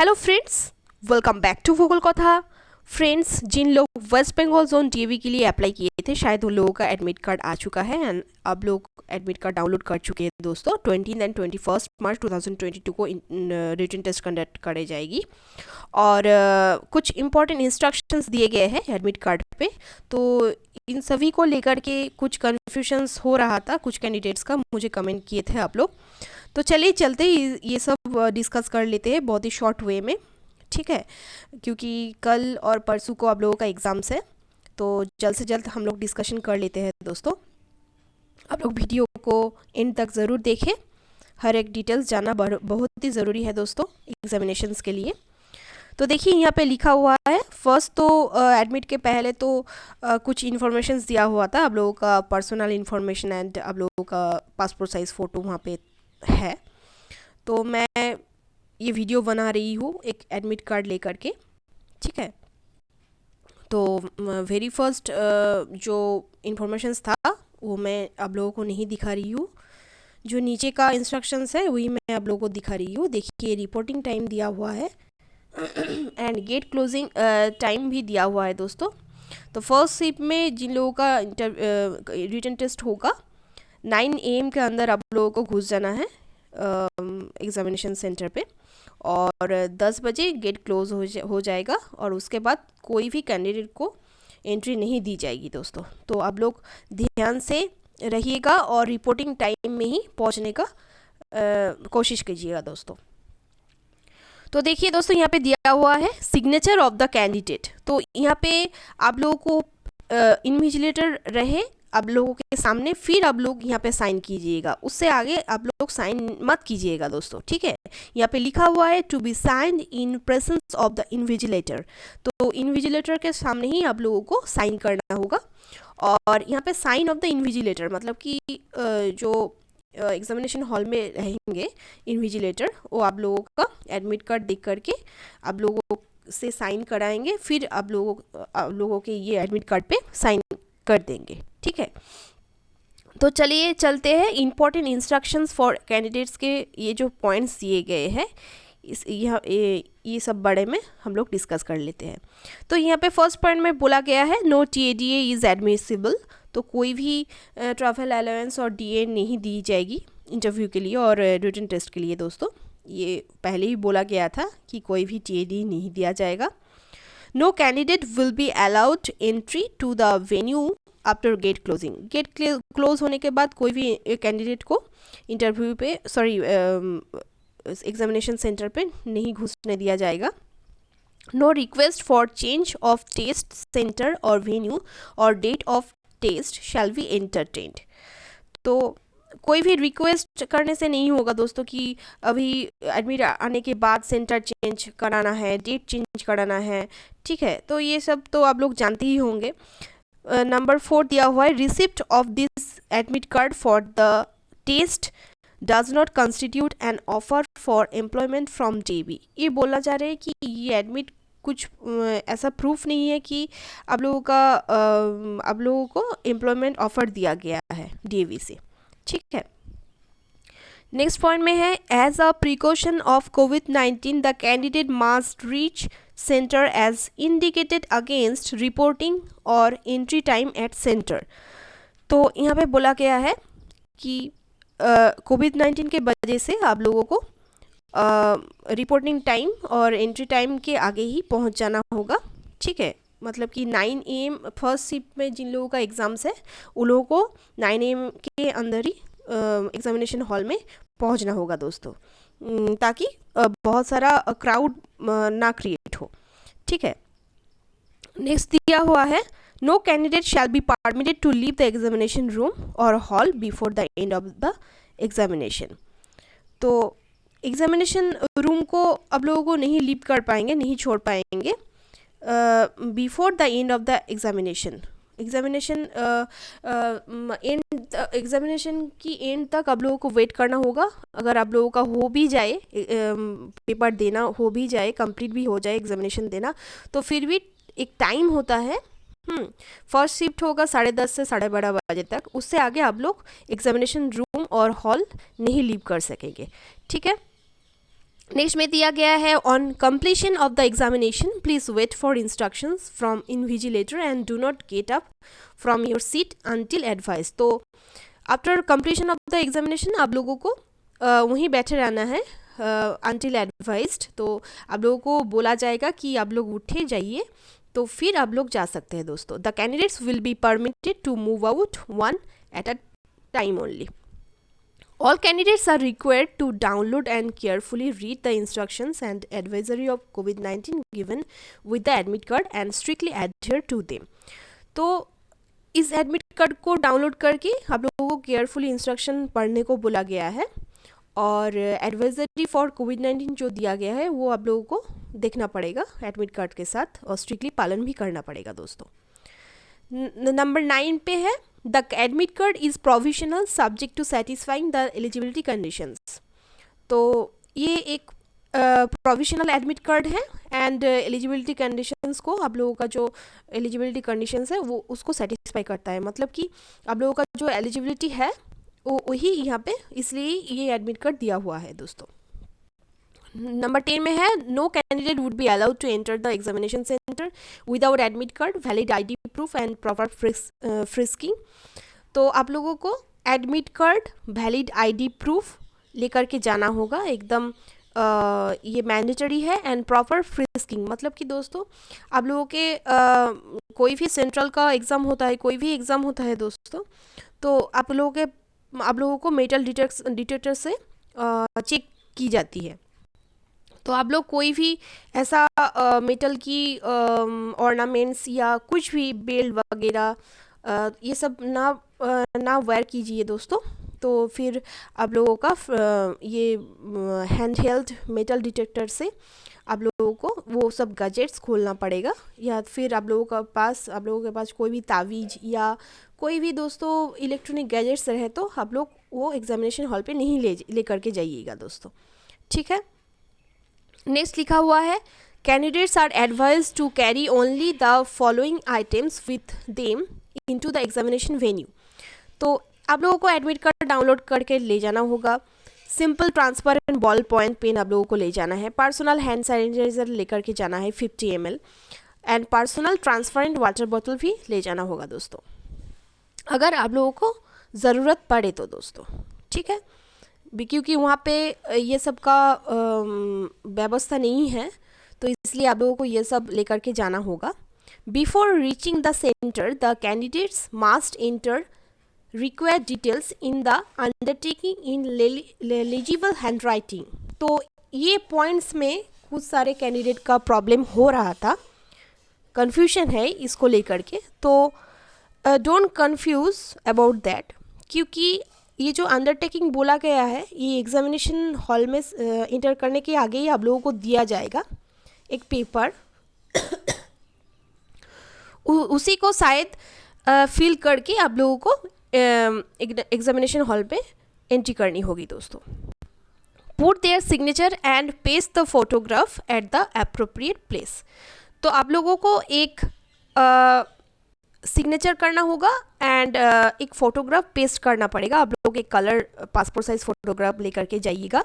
Hello friends, welcome back to vocal Katha. Friends, जिन लोग West Bengal zone DAV के लिए अप्लाई किए थे, शायद उन लोगों का एडमिट कार्ड आ चुका है एंड अब लोग एडमिट कार्ड डाउनलोड कर चुके हैं दोस्तों। 20 एंड 21 मार्च 2022 को रिटन टेस्ट कंडक्ट कराई जाएगी और कुछ इंपॉर्टेंट इंस्ट्रक्शंस दिए गए हैं एडमिट कार्ड पे। तो इन सभी को लेकर के कुछ कन्फ्यूजन्स हो रहा था कुछ कैंडिडेट्स का, मुझे कमेंट किए थे आप लोग। तो चलिए चलते ये सब डिस्कस कर लेते हैं बहुत ही शॉर्ट वे में, ठीक है, क्योंकि कल और परसों को आप लोगों का एग्ज़ाम्स है। तो जल्द से जल्द हम लोग डिस्कशन कर लेते हैं दोस्तों। आप लोग वीडियो को एंड तक ज़रूर देखें, हर एक डिटेल्स जानना बहुत ही ज़रूरी है दोस्तों एग्जामिनेशंस के लिए। तो देखिए यहाँ पे लिखा हुआ है, फर्स्ट तो एडमिट के पहले तो कुछ इन्फॉर्मेशंस दिया हुआ था, आप लोगों का पर्सनल इन्फॉर्मेशन एंड आप लोगों का पासपोर्ट साइज़ फ़ोटो वहाँ पे है। तो मैं ये वीडियो बना रही हूँ एक एडमिट कार्ड लेकर के, ठीक है। तो वेरी फर्स्ट जो इन्फॉर्मेशंस था वो मैं आप लोगों को नहीं दिखा रही हूँ, जो नीचे का इंस्ट्रक्शंस है वही मैं आप लोगों को दिखा रही हूँ। देखिए रिपोर्टिंग टाइम दिया हुआ है एंड गेट क्लोजिंग टाइम भी दिया हुआ है दोस्तों। तो फर्स्ट शिफ्ट में जिन लोगों का रिटन टेस्ट होगा 9 AM के अंदर आप लोगों को घुस जाना है एग्ज़ामिनेशन सेंटर पे और 10 बजे गेट क्लोज हो जाएगा और उसके बाद कोई भी कैंडिडेट को एंट्री नहीं दी जाएगी दोस्तों। तो आप लोग ध्यान से रहिएगा और रिपोर्टिंग टाइम में ही पहुंचने का कोशिश कीजिएगा दोस्तों। तो देखिए दोस्तों यहाँ पे दिया हुआ है सिग्नेचर ऑफ द कैंडिडेट। तो यहाँ पे आप लोगों को इन्विजिलेटर रहे आप लोगों के सामने, फिर आप लोग यहाँ पे साइन कीजिएगा, उससे आगे आप लोग साइन मत कीजिएगा दोस्तों, ठीक है। यहाँ पे लिखा हुआ है to be signed in presence of the invigilator. तो इन्विजिलेटर के सामने ही आप लोगों को साइन करना होगा। और यहाँ पे साइन ऑफ द इन्विजिलेटर मतलब कि जो एग्जामिनेशन हॉल में रहेंगे इन्विजिलेटर, वो आप लोगों का एडमिट कार्ड देख करके आप लोगों से साइन कराएंगे, फिर आप लोगों के ये एडमिट कार्ड पे साइन कर देंगे, ठीक है। तो चलिए चलते हैं इम्पॉर्टेंट इंस्ट्रक्शंस फॉर कैंडिडेट्स के ये जो पॉइंट्स दिए गए हैं ये सब बड़े में हम लोग डिस्कस कर लेते हैं। तो यहाँ पे फर्स्ट पॉइंट में बोला गया है नो TADA इज़ एडमिसिबल। तो कोई भी ट्रैवल अलाउंस और DA नहीं दी जाएगी इंटरव्यू के लिए और रिटन टेस्ट के लिए दोस्तों। ये पहले ही बोला गया था कि कोई भी TADA नहीं दिया जाएगा। No candidate will be allowed entry to the venue after gate closing. Gate close होने के बाद कोई भी कैंडिडेट को इंटरव्यू पे एग्जामिनेशन सेंटर पे नहीं घुसने दिया जाएगा। No request for change of test centre और वेन्यू और date of test shall be entertained. तो कोई भी रिक्वेस्ट करने से नहीं होगा दोस्तों कि अभी एडमिट आने के बाद सेंटर चेंज कराना है, डेट चेंज कराना है, ठीक है। तो ये सब तो आप लोग जानते ही होंगे। नंबर 4 दिया हुआ है receipt of this admit card for the test does not constitute an offer for employment from DAV। ये बोला जा रहा है कि ये एडमिट कुछ ऐसा प्रूफ नहीं है कि आप लोगों को एम्प्लॉयमेंट ऑफर दिया गया है DAV से, ठीक है। नेक्स्ट पॉइंट में है as a precaution of COVID-19 the candidate must reach centre as indicated against reporting और एंट्री टाइम एट सेंटर। तो यहाँ पे बोला गया है कि COVID-19 के वजह से आप लोगों को रिपोर्टिंग टाइम और एंट्री टाइम के आगे ही पहुँच जाना होगा, ठीक है। मतलब कि 9 AM फर्स्ट शिफ्ट में जिन लोगों का एग्ज़ाम्स है उन लोगों को 9 AM के अंदर ही एग्जामिनेशन हॉल में पहुंचना होगा दोस्तों, ताकि बहुत सारा क्राउड ना क्रिएट हो, ठीक है। नेक्स्ट दिया हुआ है no candidate shall be permitted to leave the examination room और hall before the end of the examination. तो एग्जामिनेशन रूम को आप लोगों को नहीं लीव कर पाएंगे, नहीं छोड़ पाएंगे before the end of the examination की एंड तक आप लोगों को वेट करना होगा। अगर आप लोगों का हो भी जाए पेपर देना हो भी जाए, कंप्लीट भी हो जाए एग्जामिनेशन देना, तो फिर भी एक टाइम होता है। फर्स्ट शिफ्ट होगा 10:30 से 12:30 बजे तक, उससे आगे आप लोग एग्जामिनेशन रूम और हॉल नहीं लीव कर सकेंगे, ठीक है। नेक्स्ट में दिया गया है on completion of the examination please wait for instructions from invigilator and do not get up from your seat until advice. तो after completion of the examination आप लोगों को वहीं बैठे रहना है अनटिल एडवाइज्ड। तो आप लोगों को बोला जाएगा कि आप लोग उठे जाइए, तो फिर आप लोग जा सकते हैं दोस्तों। The candidates will be permitted to move out one at a time only. All candidates are required to download and carefully read the instructions and advisory of COVID-19 given with the admit card and strictly adhere to them। तो इस admit card को download करके आप लोगों को carefully instruction पढ़ने को बोला गया है, और एडवाइजरी फॉर कोविड-19 जो दिया गया है वो आप लोगों को देखना पड़ेगा एडमिट कार्ड के साथ, और स्ट्रिक्टली पालन भी करना पड़ेगा दोस्तों। नंबर 9 पे है the admit card is provisional subject to satisfying the eligibility conditions. तो ये एक प्रोविजनल एडमिट कार्ड है एंड एलिजिबिलिटी कंडीशंस को, आप लोगों का जो एलिजिबिलिटी कंडीशंस है वो उसको सेटिस्फाई करता है। मतलब कि आप लोगों का जो एलिजिबिलिटी है वो वही यहाँ पे, इसलिए ये एडमिट कार्ड दिया हुआ है दोस्तों। नंबर 10 में है no candidate would be allowed to enter the examination centre without admit card, valid ID proof and proper frisking. तो आप लोगों को admit card, valid ID proof लेकर के जाना होगा, एकदम ये मैंडेटरी है। एंड प्रॉपर फ्रिस्किंग मतलब कि दोस्तों आप लोगों के कोई भी सेंट्रल का एग्ज़ाम होता है, कोई भी एग्ज़ाम होता है दोस्तों, तो आप लोगों को मेटल डिटेक्टर से चेक की जाती है। तो आप लोग कोई भी ऐसा मेटल की ऑर्नामेंट्स या कुछ भी बेल्ट वगैरह ये सब ना वेयर कीजिए दोस्तों। तो फिर आप लोगों का ये हैंड हेल्ड मेटल डिटेक्टर से आप लोगों को वो सब गैजेट्स खोलना पड़ेगा, या फिर आप लोगों के पास कोई भी तावीज़ या कोई भी दोस्तों इलेक्ट्रॉनिक गैजेट्स रहे तो आप लोग वो एग्जामिनेशन हॉल पे नहीं ले करके जाइएगा दोस्तों, ठीक है। नेक्स्ट लिखा हुआ है candidates are advise to carry only the following items with them into the examination venue. तो आप लोगों को एडमिट कार्ड डाउनलोड करके ले जाना होगा, simple transparent ball point pen आप लोगों को ले जाना है, पर्सनल हैंड सैनिटाइजर लेकर के जाना है 50 ml, and personal transparent water बोतल भी ले जाना होगा दोस्तों, अगर आप लोगों को ज़रूरत पड़े तो दोस्तों, ठीक है। क्योंकि वहाँ पे ये सब का व्यवस्था नहीं है, तो इसलिए आप लोगों को ये सब लेकर के जाना होगा। Before reaching the centre the candidates must enter required details in the undertaking in legible hand writing. तो ये पॉइंट्स में कुछ सारे कैंडिडेट का प्रॉब्लम हो रहा था, कन्फ्यूजन है इसको लेकर के, तो डोंट कंफ्यूज अबाउट दैट, क्योंकि ये जो अंडरटेकिंग बोला गया है ये एग्जामिनेशन हॉल में इंटर करने के आगे ही आप लोगों को दिया जाएगा एक पेपर उसी को शायद फिल करके आप लोगों को एग्जामिनेशन हॉल पे एंट्री करनी होगी दोस्तों। Put there signature and paste the photograph at the appropriate place. तो आप लोगों को एक सिग्नेचर करना होगा एंड एक फ़ोटोग्राफ पेस्ट करना पड़ेगा। आप लोग एक कलर पासपोर्ट साइज़ फ़ोटोग्राफ लेकर के जाइएगा,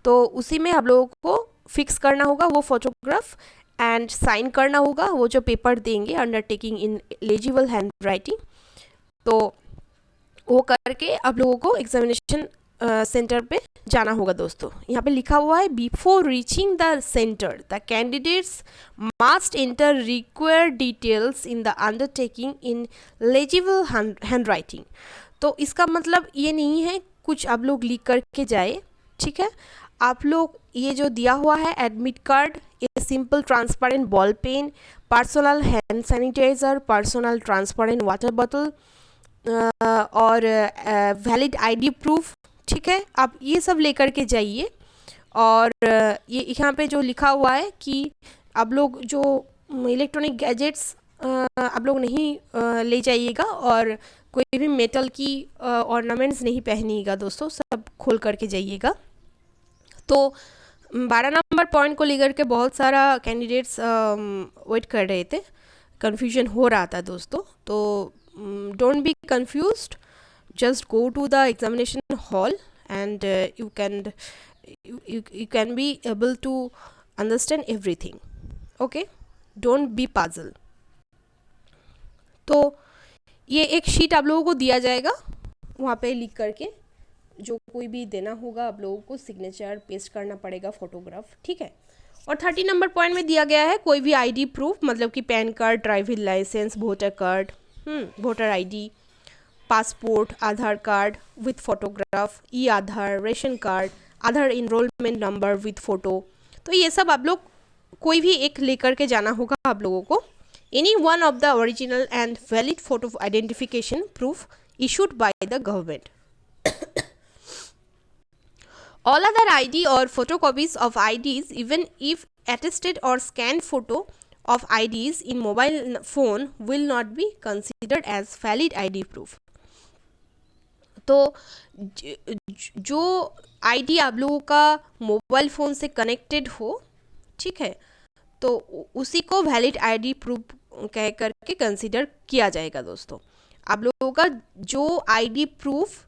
तो उसी में आप लोगों को फिक्स करना होगा वो फ़ोटोग्राफ एंड साइन करना होगा वो जो पेपर देंगे अंडरटेकिंग इन लेजिबल हैंड राइटिंग। तो वो करके आप लोगों को एग्जामिनेशन सेंटर पे जाना होगा दोस्तों। यहाँ पे लिखा हुआ है before reaching the centre the candidates must enter required details in the undertaking in legible hand writing. तो इसका मतलब ये नहीं है कुछ आप लोग लिख करके जाए, ठीक है। आप लोग ये जो दिया हुआ है एडमिट कार्ड, ये simple transparent ball pen, personal hand sanitizer, personal transparent water बोतल और वैलिड आईडी प्रूफ, ठीक है, आप ये सब लेकर के जाइए। और ये यहाँ पे जो लिखा हुआ है कि आप लोग जो इलेक्ट्रॉनिक गैजेट्स आप लोग नहीं ले जाइएगा और कोई भी मेटल की ऑर्नामेंट्स नहीं पहनिएगा दोस्तों, सब खोल करके जाइएगा। तो 12 नंबर पॉइंट को लेकर के बहुत सारा कैंडिडेट्स वेट कर रहे थे, कन्फ्यूजन हो रहा था दोस्तों। तो don't be confused, just go to the examination hall and you can you can be able to understand everything. Okay, don't be puzzle. तो ये एक शीट आप लोगों को दिया जाएगा, वहाँ पे लिख करके जो कोई भी देना होगा आप लोगों को, सिग्नेचर पेस्ट करना पड़ेगा, फोटोग्राफ, ठीक है। और 30 नंबर पॉइंट में दिया गया है कोई भी आईडी प्रूफ, मतलब कि PAN card, driving licence, voter card, voter ID, passport, Aadhaar card with photograph, e Aadhaar, ration card, Aadhaar enrolment number with photo. तो ये सब आप लोग कोई भी एक लेकर के जाना होगा आप लोगों को। Any one of the original and valid photo identification proof issued by the government. All other ID or photocopies of IDs, even if attested or scanned photo of IDs in mobile phone, will not be considered as valid ID proof. तो जो ID आप लोगों का mobile phone से connected हो, ठीक है, तो उसी को वैलिड आईडी प्रूफ कह करके कंसिडर किया जाएगा दोस्तों। आप लोगों का जो आईडी प्रूफ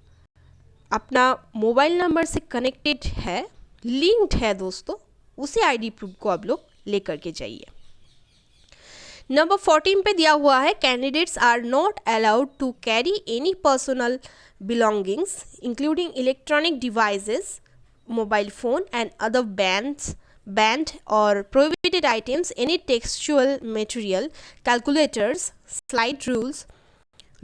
अपना मोबाइल नंबर से कनेक्टेड है, लिंक्ड है दोस्तों, उसी आईडी प्रूफ को आप लोग लेकर के जाइए। नंबर 14 पे दिया हुआ है, candidates are not allowed to carry any personal belongings including electronic devices, mobile phone and other banned or prohibited items, any textual material, calculators, slide rules,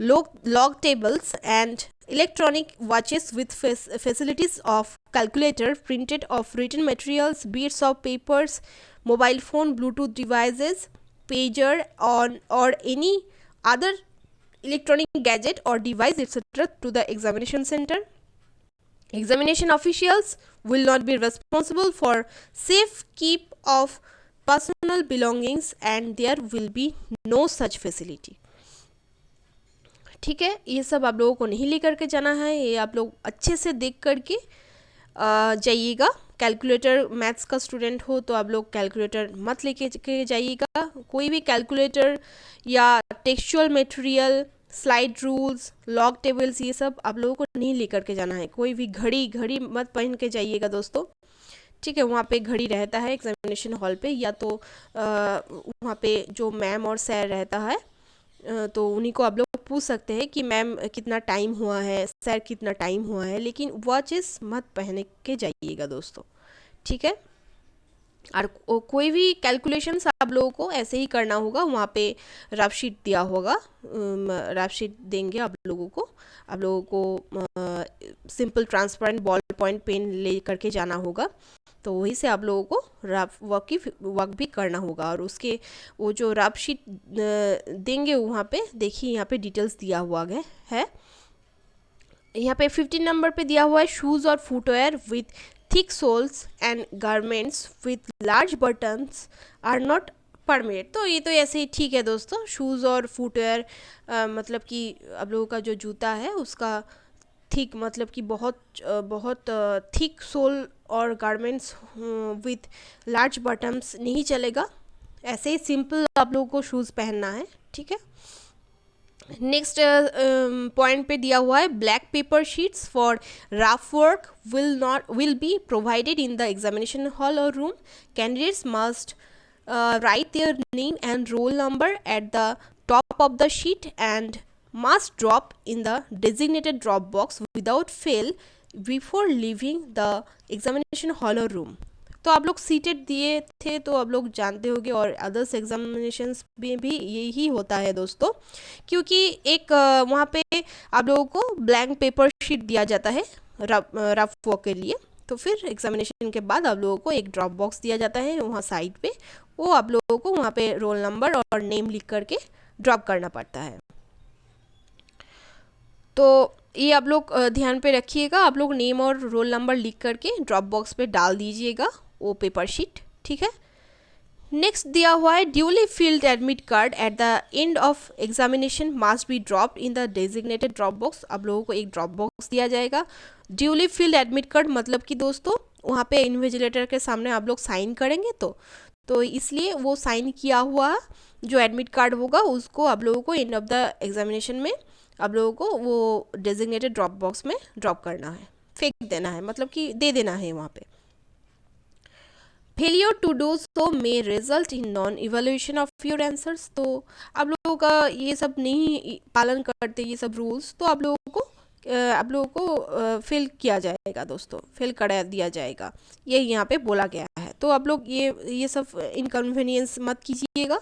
log tables and electronic watches with facilities of calculator, printed of written materials, bits of papers, mobile phone, Bluetooth devices, pager or any other electronic gadget or device etc. to the examination center. Examination officials will not be responsible for safe keep of personal belongings and there will be no such facility. ठीक है, ये सब आप लोगों को नहीं लेकर के जाना है, ये आप लोग अच्छे से देख करके जाइएगा। कैलकुलेटर, मैथ्स का स्टूडेंट हो तो आप लोग कैलकुलेटर मत लेके के जाइएगा। कोई भी कैलकुलेटर या textual material, slide rules, log tables, ये सब आप लोगों को नहीं लेकर के जाना है। कोई भी घड़ी मत पहन के जाइएगा दोस्तों, ठीक है। वहाँ पे घड़ी रहता है एग्जामिनेशन हॉल पे, या तो वहाँ पे जो मैम और सर रहता है तो उन्हीं को आप लोग पूछ सकते हैं कि मैम कितना टाइम हुआ है, सर कितना टाइम हुआ है, लेकिन वॉचेस मत पहन के जाइएगा दोस्तों, ठीक है। और कोई भी कैलकुलेशंस आप लोगों को ऐसे ही करना होगा। वहाँ पे रफ शीट दिया होगा, रफ शीट देंगे आप लोगों को simple transparent ball point pen ले करके जाना होगा, तो वहीं से आप लोगों को रफ वर्क भी करना होगा। और उसके वो जो रफ शीट देंगे वहाँ पे देखिए, यहाँ पे डिटेल्स दिया हुआ है। यहाँ पे 15 नंबर पे दिया हुआ है, शूज़ और footwear with thick soles and garments with large buttons are not permitted। तो ये तो ऐसे ही ठीक है दोस्तों। शूज़ और फुटवेयर मतलब कि आप लोगों का जो जूता है उसका थिक, मतलब कि बहुत थिक सोल और गारमेंट्स विथ लार्ज बटन्स नहीं चलेगा। ऐसे ही सिंपल आप लोगों को शूज़ पहनना है, ठीक है। नेक्स्ट पॉइंट पे दिया हुआ है, black paper sheets for rough work will be provided in the examination hall और room. Candidates must write their name and roll number at the top of the sheet and must drop in the designated drop box without fail before leaving the examination hall और room. तो आप लोग seated दिए थे तो आप लोग जानते होंगे, और अदर्स एग्जामिनेशंस में भी यही होता है दोस्तों, क्योंकि एक वहाँ पे आप लोगों को ब्लैंक पेपर शीट दिया जाता है रफ वर्क के लिए। तो फिर एग्जामिनेशन के बाद आप लोगों को एक ड्रॉप बॉक्स दिया जाता है वहाँ साइड पे, वो आप लोगों को वहाँ पे रोल नंबर और नेम लिख करके ड्रॉप करना पड़ता है। तो ये आप लोग ध्यान पे रखिएगा, आप लोग नेम और रोल नंबर लिख करके ड्रॉप बॉक्स पे डाल दीजिएगा वो पेपर शीट, ठीक है। नेक्स्ट दिया हुआ है, duly field admit card at the end of examination must be dropped in the designated drop box. आप लोगों को एक ड्रॉप बॉक्स दिया जाएगा। ड्यूली फिल्ड एडमिट कार्ड मतलब कि दोस्तों वहाँ पे इन्विजिलेटर के सामने आप लोग साइन करेंगे, तो इसलिए वो साइन किया हुआ जो एडमिट कार्ड होगा उसको आप लोगों को एंड ऑफ द एग्जामिनेशन में आप लोगों को वो डेजिग्नेटेड ड्रॉप बॉक्स में ड्रॉप करना है, फेंक देना है, मतलब कि दे देना है वहाँ पे, failure to do so may result in non evaluation of your answers. तो आप लोगों का ये सब नहीं पालन करते ये सब रूल्स, तो आप लोगों को फेल किया जाएगा दोस्तों, फेल करा दिया जाएगा, ये यहाँ पे बोला गया है। तो आप लोग ये सब इनकन्वीनियंस मत कीजिएगा।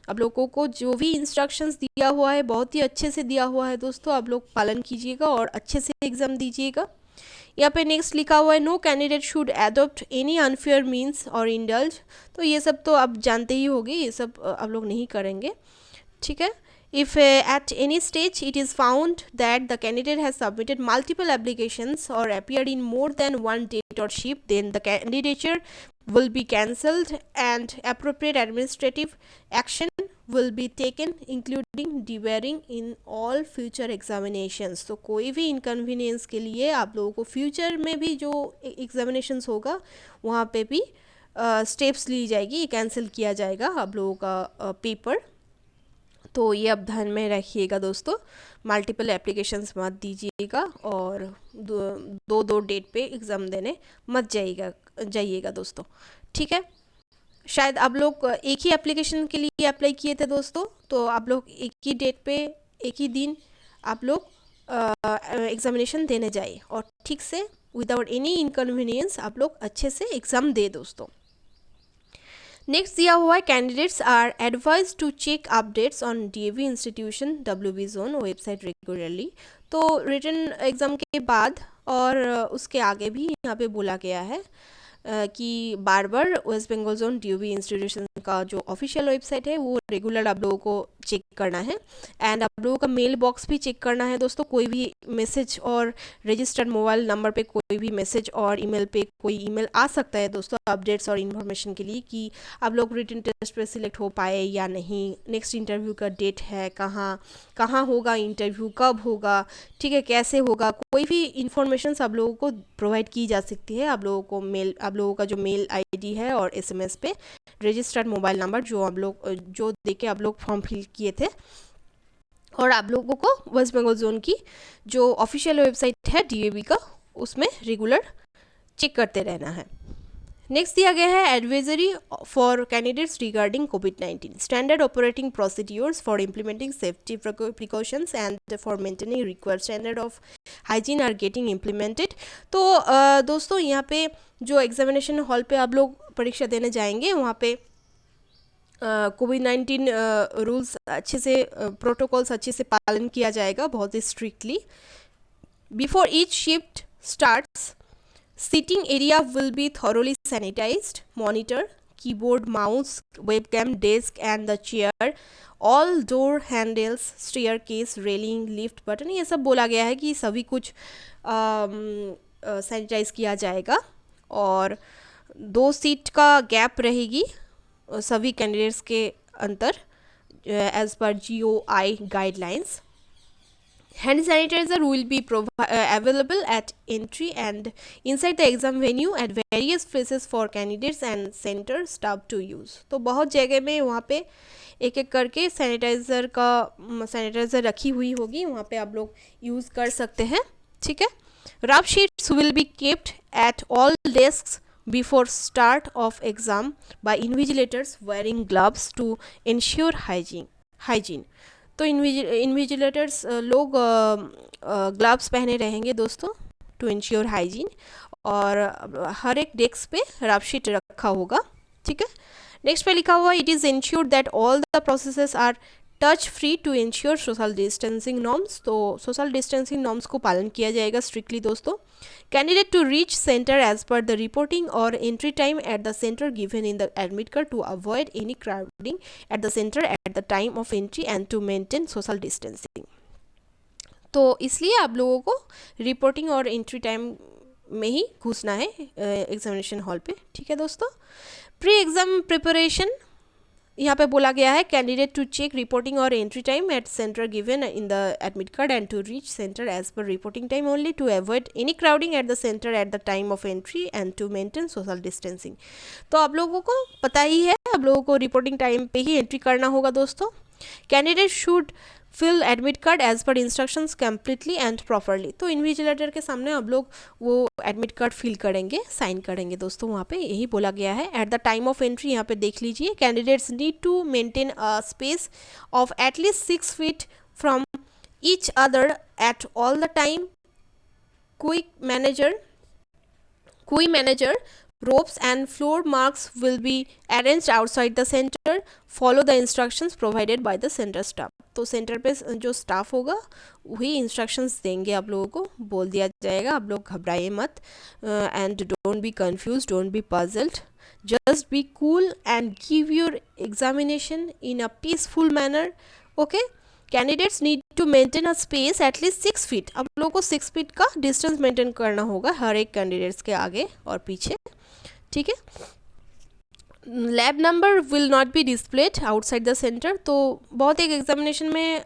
आप लोगों को जो भी इंस्ट्रक्शंस दिया हुआ है बहुत ही अच्छे से दिया हुआ है दोस्तों, आप लोग पालन कीजिएगा और अच्छे से एग्ज़ाम दीजिएगा। यहाँ पे नेक्स्ट लिखा हुआ है no candidate should adopt any unfair means और इंडल्ज। तो ये सब तो आप जानते ही होंगे, ये सब आप लोग नहीं करेंगे, ठीक है। If at any stage it is found that the candidate has submitted multiple applications or appeared in more than one date or shift, then the candidature will be cancelled and appropriate administrative action will be taken including debarring in all future examinations। तो कोई भी inconvenience के लिए आप लोगों को future में भी जो examinations होगा वहाँ पे भी स्टेप्स ली जाएगी, कैंसिल किया जाएगा आप लोगों का पेपर। तो ये अब ध्यान में रखिएगा दोस्तों, मल्टीपल एप्लीकेशंस मत दीजिएगा और दो डेट पे एग्ज़ाम देने मत जाइएगा दोस्तों, ठीक है। शायद आप लोग एक ही एप्लीकेशन के लिए अप्लाई किए थे दोस्तों, तो आप लोग एक ही डेट पे एक ही दिन आप लोग एग्ज़ामिनेशन देने जाइए और ठीक से विदाउट एनी इनकन्वीनियंस आप लोग अच्छे से एग्ज़ाम दे दोस्तों। नेक्स्ट दिया हुआ है candidates are advise to check updates on DAV institution WB zone website regularly. तो रिटन एग्ज़ाम के बाद और उसके आगे भी यहाँ पे बोला गया है कि बार बार West Bengal zone DOB institution का जो ऑफिशियल वेबसाइट है वो रेगुलर आप लोगों को चेक करना है एंड आप लोगों का मेल बॉक्स भी चेक करना है दोस्तों। कोई भी मैसेज और रजिस्टर्ड मोबाइल नंबर पे कोई भी मैसेज और ईमेल पे कोई ईमेल आ सकता है दोस्तों अपडेट्स और इन्फॉर्मेशन के लिए कि आप लोग रिटन टेस्ट पे सिलेक्ट हो पाए या नहीं, नेक्स्ट इंटरव्यू का डेट है, कहाँ होगा इंटरव्यू, कब होगा, ठीक है, कैसे होगा, कोई भी इंफॉर्मेशन आप लोगों को प्रोवाइड की जा सकती है। आप लोगों का जो मेल ID है और SMS पे रजिस्टर्ड मोबाइल नंबर जो देके आप लोग फॉर्म फिल किए थे, और आप लोगों को वेस्ट बंगाल जोन की जो ऑफिशियल वेबसाइट है DAB का उसमें रेगुलर चेक करते रहना है। नेक्स्ट दिया गया है एडवाइजरी फॉर कैंडिडेट्स रिगार्डिंग कोविड-19 standard operating procedures for implementing safety precautions and for maintaining required standard of hygiene are getting implemented. तो दोस्तों यहाँ पे जो एग्जामिनेशन हॉल पे आप लोग परीक्षा देने जाएंगे वहाँ पे कोविड-19 रूल्स अच्छे से प्रोटोकॉल्स अच्छे से पालन किया जाएगा बहुत ही strictly. Before each shift starts Sitting area will be thoroughly sanitized, monitor, keyboard, mouse, webcam, desk and the chair, all door handles, staircase, railing, lift button, ये सब बोला गया है कि सभी कुछ सैनिटाइज किया जाएगा और 2 सीट का गैप रहेगी सभी कैंडिडेट्स के अंतर as per GOI guidelines. Hand sanitizer will be available at entry and inside the exam venue at various places for candidates and center staff to use। तो बहुत जगह में वहाँ पे एक एक करके सैनिटाइज़र रखी हुई होगी, वहाँ पे आप लोग यूज़ कर सकते हैं, ठीक है। Rough sheets will be kept at all desks before start of exam by invigilators wearing gloves to ensure hygiene। तो इन्विजिलेटर्स लोग ग्लव्स पहने रहेंगे दोस्तों टू इंश्योर हाइजीन और हर एक डेस्क पे रफ शीट रखा होगा, ठीक है। नेक्स्ट पे लिखा हुआ it is ensured that all the processes are touch free to ensure social distancing norms. तो सोशल डिस्टेंसिंग नॉर्म्स को पालन किया जाएगा स्ट्रिक्टली दोस्तों। Candidate to reach centre as per the reporting और entry time at the centre given in the admit card to avoid any crowding at the centre at the time of entry and to maintain social distancing. तो इसलिए आप लोगों को reporting और entry time में ही घुसना है एग्जामिनेशन हॉल पे, ठीक है दोस्तों। प्री एग्जाम प्रिपरेशन यहाँ पे बोला गया है कैंडिडेट टू चेक रिपोर्टिंग और entry time at centre given in the admit card and to reach centre as per reporting time only to avoid any crowding at the centre at the time of entry and to maintain social distancing. तो आप लोगों को पता ही है, आप लोगों को reporting time पे ही एंट्री करना होगा दोस्तों। Candidate should fill admit card as per instructions completely and properly. तो इन्विजिलेटर के सामने अब लोग वो एडमिट कार्ड फिल करेंगे, साइन करेंगे दोस्तों, वहाँ पे यही बोला गया है। At the time of entry यहाँ पे देख लीजिए, candidates need to maintain a space of at least 6 feet from each other at all the time. Queue manager, ropes and floor marks will be arranged outside the center. Follow the instructions provided by the center staff. तो centre पे जो staff होगा वही instructions देंगे, आप लोगों को बोल दिया जाएगा। आप लोग घबराइए मत, and don't be confuse, don't be puzzled, just be cool and give your examination in a peaceful manner. Okay, candidates need to maintain a space at least 6 feet. आप लोगों को 6 फीट का डिस्टेंस मेंटेन करना होगा हर एक कैंडिडेट्स के आगे और पीछे, ठीक है। Lab number will not be displayed outside the centre. तो बहुत एक एग्जामिनेशन में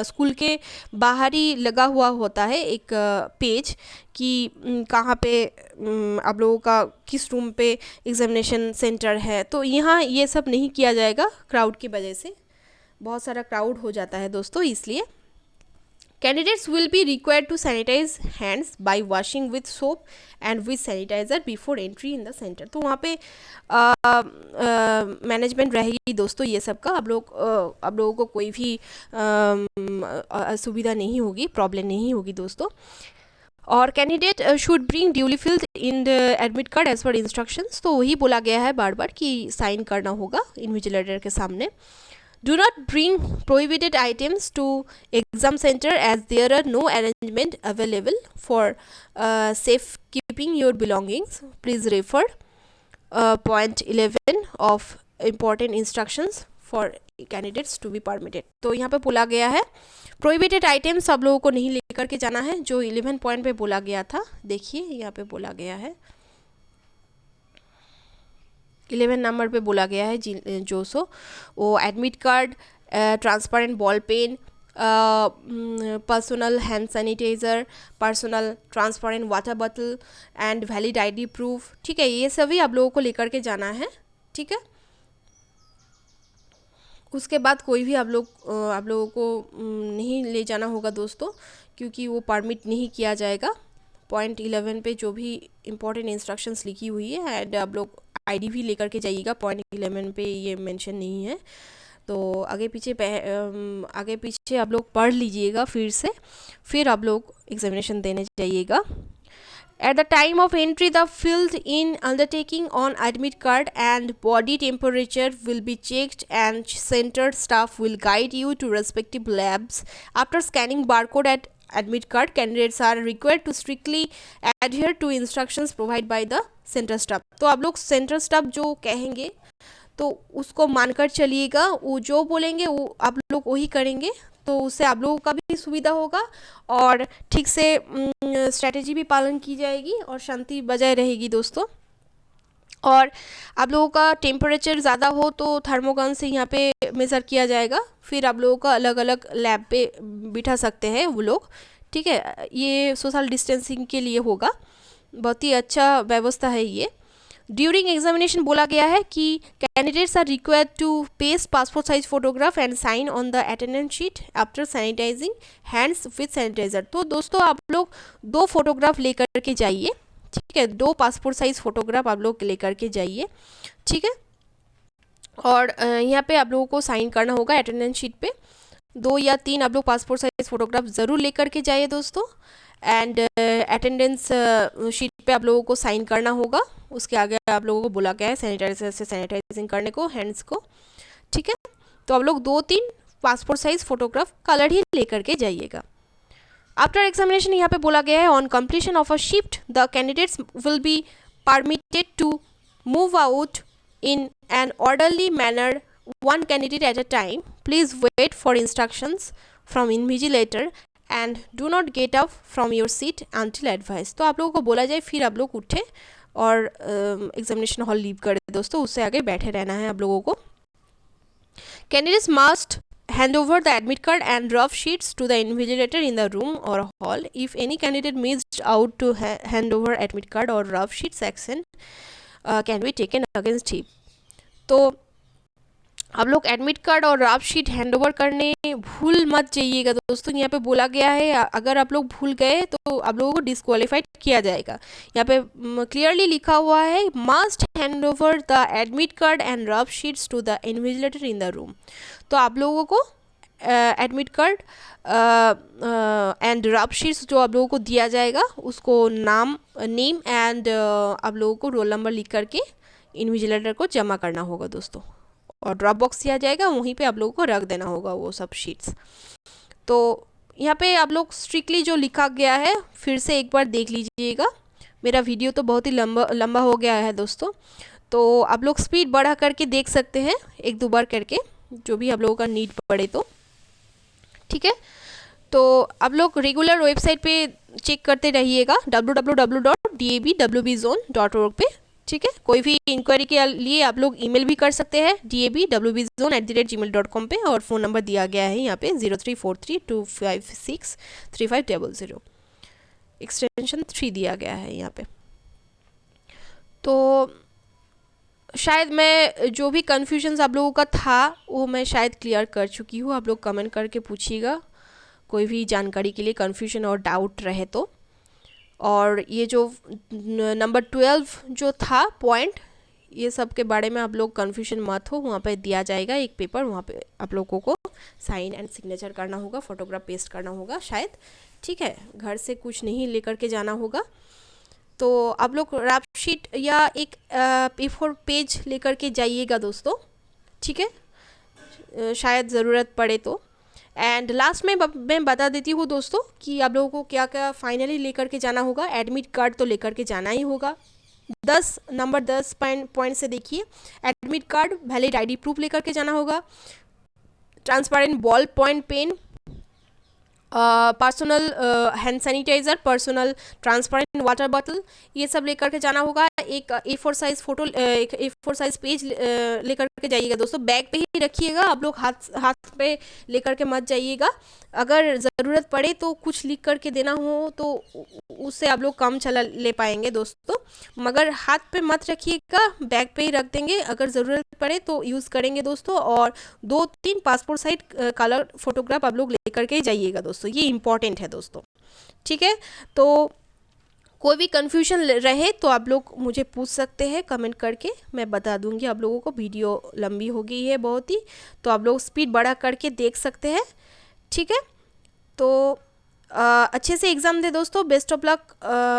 स्कूल के बाहर ही लगा हुआ होता है एक पेज कि कहाँ पे आप लोगों का किस रूम पे एग्जामिनेशन सेंटर है। तो यहाँ ये सब नहीं किया जाएगा क्राउड की वजह से, बहुत सारा क्राउड हो जाता है दोस्तों, इसलिए। Candidates will be required to sanitize hands by washing with soap and with sanitizer before entry in the centre. तो वहाँ पे मैनेजमेंट रहेगी दोस्तों ये सब का। आप लोगों को कोई भी असुविधा नहीं होगी, प्रॉब्लम नहीं होगी दोस्तों। और candidate should bring duly filled in the admit card as per instructions. तो वही बोला गया है बार बार कि साइन करना होगा इन्विजिलेटर के सामने। Do not bring prohibited items to exam center as there are no arrangement available for safekeeping your belongings. Please refer point 11 of important instructions for candidates to be permitted. तो यहाँ पे बोला गया है prohibited items सब लोगों को नहीं लेकर के जाना है, जो 11 पॉइंट पे बोला गया था। देखिए यहाँ पे बोला गया है 11 नंबर पे बोला गया है जो वो admit card, transparent ball pen, personal hand sanitizer, personal transparent water bottle and valid ID proof, ठीक है। ये सभी आप लोगों को लेकर के जाना है, ठीक है। उसके बाद कोई भी आप लोगों को नहीं ले जाना होगा दोस्तों, क्योंकि वो परमिट नहीं किया जाएगा। पॉइंट 11 पे जो भी इम्पोर्टेंट इंस्ट्रक्शंस लिखी हुई है, एंड आप लोग आईडी भी लेकर के जाइएगा। पॉइंट 11 पे ये मेंशन नहीं है, तो आगे पीछे आप लोग पढ़ लीजिएगा फिर आप लोग एग्जामिनेशन देने जाइएगा। At the time of entry, the filled in undertaking on admit card and body temperature will be checked, and center staff will guide you to respective labs. After scanning barcode at admit card, candidates are required to strictly adhere to instructions provided by the center staff. तो आप लोग center staff जो कहेंगे तो उसको मानकर चलिएगा, वो जो बोलेंगे वो आप लोग वही करेंगे, तो उससे आप लोगों का भी सुविधा होगा और ठीक से स्ट्रैटेजी भी पालन की जाएगी और शांति बजाय रहेगी दोस्तों। और आप लोगों का टेम्परेचर ज़्यादा हो तो थर्मोगन से यहाँ पे मेज़र किया जाएगा, फिर आप लोगों का अलग अलग लैब पे बिठा सकते हैं वो लोग, ठीक है। ये सोशल डिस्टेंसिंग के लिए होगा, बहुत ही अच्छा व्यवस्था है ये। ड्यूरिंग एग्जामिनेशन बोला गया है कि candidates are required to paste passport size photograph and sign on the attendance sheet after sanitizing hands with sanitizer. तो दोस्तों आप लोग 2 फोटोग्राफ लेकर के जाइए, ठीक है। 2 पासपोर्ट साइज फोटोग्राफ आप लोग लेकर के जाइए, ठीक है। और यहाँ पे आप लोगों को साइन करना होगा अटेंडेंस शीट पे। 2 या 3 आप लोग पासपोर्ट साइज फोटोग्राफ ज़रूर लेकर के जाइए दोस्तों, एंड अटेंडेंस शीट पे आप लोगों को साइन करना होगा। उसके आगे आप लोगों को बोला गया है सैनिटाइजर से सैनिटाइजिंग करने को हैंड्स को, ठीक है। तो आप लोग 2-3 पासपोर्ट साइज फोटोग्राफ कलर ही लेकर के जाइएगा। आफ्टर एग्जामिनेशन यहाँ पे बोला गया है on completion of a shift the candidates will be permitted to move out in an orderly manner, 1 candidate at a time. Please wait for instructions from invigilator and do not get up from your seat until advice. तो आप लोगों को बोला जाए फिर आप लोग उठे और एग्जामिनेशन हॉल लीव कर दे दोस्तों, उससे आगे बैठे रहना है आप लोगों को। Candidates must hand over the admit card and rough sheets to the invigilator in the room or hall. If any candidate missed out to hand over admit card or rough sheets, action can be taken against him. तो आप लोग admit card और draft sheet hand over करने भूल मत जाइएगा दोस्तों। यहाँ पे बोला गया है अगर आप लोग भूल गए तो आप लोगों को डिस्क्वालीफाइड किया जाएगा। यहाँ पे क्लियरली लिखा हुआ है must hand over the admit card and draft sheets to the invigilator in the room. तो आप लोगों को admit card and draft sheets जो आप लोगों को दिया जाएगा उसको नेम एंड आप लोगों को रोल नंबर लिख करके इन्विजिलेटर को जमा करना होगा दोस्तों, और ड्रॉप बॉक्स दिया जाएगा वहीं पे आप लोगों को रख देना होगा वो सब शीट्स। तो यहाँ पे आप लोग स्ट्रिक्टली जो लिखा गया है फिर से एक बार देख लीजिएगा। मेरा वीडियो तो बहुत ही लंबा हो गया है दोस्तों, तो आप लोग स्पीड बढ़ा करके देख सकते हैं एक दो बार करके, जो भी आप लोगों का नीड पड़े तो ठीक है। तो आप लोग रेगुलर वेबसाइट पे चेक करते रहिएगा www.dabwbzone.org पे, ठीक है। कोई भी इंक्वायरी के लिए आप लोग ईमेल भी कर सकते हैं dabwbzone@gmail.com पे, और फ़ोन नंबर दिया गया है यहाँ पे 0343256350, एक्सटेंशन 3 दिया गया है यहाँ पे। तो शायद मैं जो भी कन्फ्यूजन्स आप लोगों का था वो मैं शायद क्लियर कर चुकी हूँ। आप लोग कमेंट करके पूछिएगा कोई भी जानकारी के लिए कन्फ्यूजन और डाउट रहे तो। और ये जो नंबर 12 जो था पॉइंट, ये सब के बारे में आप लोग कन्फ्यूजन मत हो, वहाँ पे दिया जाएगा एक पेपर, वहाँ पे आप लोगों को साइन एंड सिग्नेचर करना होगा, फोटोग्राफ पेस्ट करना होगा शायद, ठीक है। घर से कुछ नहीं लेकर के जाना होगा। तो आप लोग ड्राफ्ट शीट या एक A4 पेज लेकर के जाइएगा दोस्तों, ठीक है, शायद ज़रूरत पड़े तो। एंड लास्ट में मैं बता देती हूँ दोस्तों कि आप लोगों को क्या क्या फाइनली लेकर के जाना होगा। एडमिट कार्ड तो लेकर के जाना ही होगा। 10 पॉइंट से देखिए, admit card, valid ID proof लेकर के जाना होगा, transparent ball point pen, personal hand sanitizer, personal transparent water bottle, ये सब लेकर के जाना होगा। एक A4 साइज़ फोटो, एक A4 साइज़ पेज लेकर के जाइएगा दोस्तों। बैग पे ही रखिएगा, आप लोग हाथ पे लेकर के मत जाइएगा। अगर ज़रूरत पड़े तो कुछ लिख करके देना हो तो उससे आप लोग कम चला ले पाएंगे दोस्तों, मगर हाथ पे मत रखिएगा, बैग पे ही रख देंगे। अगर ज़रूरत पड़े तो यूज़ करेंगे दोस्तों। और 2-3 पासपोर्ट साइज कलर फोटोग्राफ आप लोग लेकर के जाइएगा दोस्तों, ये इंपॉर्टेंट है दोस्तों, ठीक है। तो कोई भी कन्फ्यूजन रहे तो आप लोग मुझे पूछ सकते हैं कमेंट करके, मैं बता दूंगी आप लोगों को। वीडियो लंबी हो गई है बहुत ही, तो आप लोग स्पीड बढ़ा करके देख सकते हैं, ठीक है। तो अच्छे से एग्ज़ाम दे दोस्तों, best of luck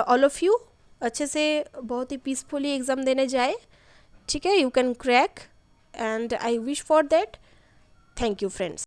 all of you. अच्छे से बहुत ही पीसफुली एग्ज़ाम देने जाए, ठीक है। You can crack and I wish for that. Thank you friends.